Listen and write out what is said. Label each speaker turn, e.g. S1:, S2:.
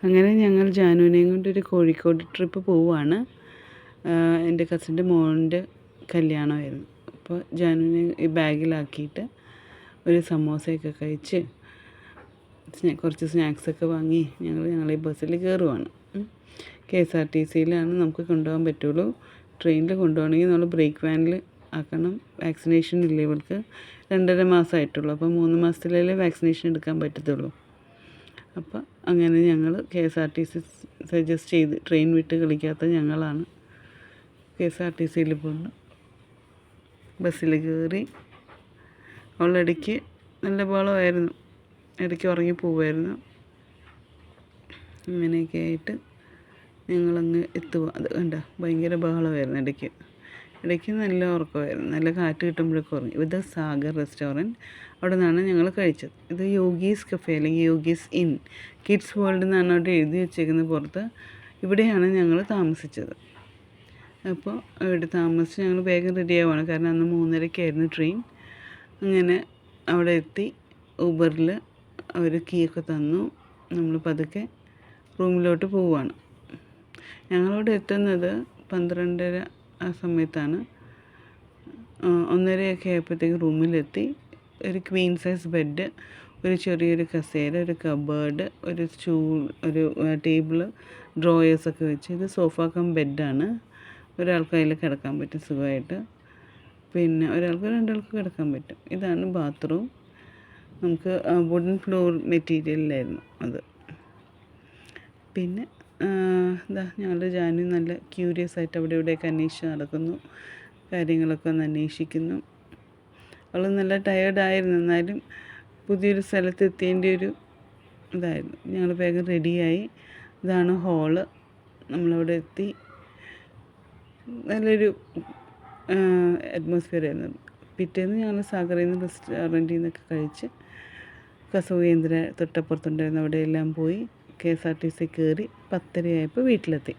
S1: അങ്ങനെ ഞങ്ങൾ ജാനുവിനെയും കൊണ്ടൊരു കോഴിക്കോട് ട്രിപ്പ് പോവുകയാണ്. എൻ്റെ കസിൻ്റെ മോൻ്റെ കല്യാണമായിരുന്നു. അപ്പോൾ ജാനുവിനെ ഈ ബാഗിലാക്കിയിട്ട് ഒരു സമോസയൊക്കെ കഴിച്ച് കുറച്ച് സ്നാക്സൊക്കെ വാങ്ങി ഞങ്ങൾ ഈ ബസ്സിൽ കയറുവാണ്. KSRTCയിലാണ് നമുക്ക് കൊണ്ടുപോകാൻ പറ്റുള്ളൂ. ട്രെയിനിൽ കൊണ്ടുപോകണമെങ്കിൽ നമ്മൾ ബ്രേക്ക് വാനിൽ ആക്കണം. വാക്സിനേഷൻ ഇല്ല ഇവൾക്ക്. 2.5 മാസമായിട്ടുള്ളൂ. അപ്പോൾ 3 മാസത്തിലേ വാക്സിനേഷൻ എടുക്കാൻ പറ്റത്തുള്ളൂ. അപ്പോൾ അങ്ങനെ ഞങ്ങൾ KSRTC സജസ്റ്റ് ചെയ്ത് ട്രെയിൻ വിട്ട് കളിക്കാത്ത ഞങ്ങളാണ് KSRTCയിൽ പോകുന്നത്. ബസ്സിൽ കയറി അവളിടയ്ക്ക് നല്ല ബഹളമായിരുന്നു, ഇടയ്ക്ക് ഉറങ്ങിപ്പോവായിരുന്നു. അങ്ങനെയൊക്കെ ആയിട്ട് ഞങ്ങളങ്ങ് എത്തുക. അത് കണ്ട ഭയങ്കര ബഹളമായിരുന്നു. ഇടയ്ക്ക് നല്ല ഉറക്കമായിരുന്നു. നല്ല കാറ്റ് കിട്ടുമ്പോഴൊക്കെ ഉറങ്ങി. ഇത് സാഗർ റെസ്റ്റോറൻറ്റ്, അവിടെ നിന്നാണ് ഞങ്ങൾ കഴിച്ചത്. ഇത് യോഗീസ് കഫേ അല്ലെങ്കിൽ യോഗീസ് ഇൻ കിഡ്സ് വേൾഡ് എന്നാണ് അവിടെ എഴുതി വെച്ചേക്കുന്നത് പുറത്ത്. ഇവിടെയാണ് ഞങ്ങൾ താമസിച്ചത്. അപ്പോൾ ഇവിടെ താമസിച്ച് ഞങ്ങൾ വേഗം റെഡി ആവുകയാണ്, കാരണം അന്ന് 3:30-ക്കായിരുന്നു ട്രെയിൻ. അങ്ങനെ അവിടെ എത്തി. ഊബറിൽ അവർ കീ ഒക്കെ തന്നു. നമ്മൾ പതുക്കെ റൂമിലോട്ട് പോവുകയാണ്. ഞങ്ങളവിടെ എത്തുന്നത് 12:30 ആ സമയത്താണ്. 1:30 ആയപ്പോഴത്തേക്ക് റൂമിലെത്തി. ഒരു ക്വീൻ സൈസ് ബെഡ്, ഒരു ചെറിയൊരു കസേര, ഒരു കബേർഡ്, ഒരു സ്റ്റൂൾ, ഒരു ടേബിള്, ഡ്രോയേഴ്സൊക്കെ വെച്ച്. ഇത് സോഫ കം ബെഡാണ്. ഒരാൾക്ക് അതിൽ കിടക്കാൻ പറ്റും സുഖമായിട്ട്. പിന്നെ ഒരാൾക്ക് 2 ആൾക്ക് കിടക്കാൻ പറ്റും. ഇതാണ് ബാത്റൂം. നമുക്ക് വുഡൻ ഫ്ലോർ മെറ്റീരിയലിലായിരുന്നു അത്. പിന്നെ ഞങ്ങളുടെ ജാനു നല്ല ക്യൂരിയസ് ആയിട്ട് അവിടെ ഇവിടെയൊക്കെ അന്വേഷിച്ച് നടക്കുന്നു, കാര്യങ്ങളൊക്കെ ഒന്ന് അന്വേഷിക്കുന്നു. അവൾ നല്ല ടയേർഡായിരുന്നു, എന്നാലും പുതിയൊരു സ്ഥലത്ത് എത്തിയതിൻ്റെ ഒരു ഇതായിരുന്നു. ഞങ്ങൾ വേഗം റെഡിയായി. ഇതാണ് ഹോള്. നമ്മളവിടെ എത്തി. നല്ലൊരു അറ്റ്മോസ്ഫിയർ ആയിരുന്നു. പിറ്റേന്ന് ഞങ്ങൾ സാഗറിൽ നിന്ന് റെസ്റ്റോറൻറ്റിൽ നിന്നൊക്കെ കഴിച്ച് കസവ് കേന്ദ്ര തൊട്ടപ്പുറത്തുണ്ടായിരുന്നു അവിടെ എല്ലാം പോയി KSRTC കയറി 10:30 ആയപ്പോൾ വീട്ടിലെത്തി.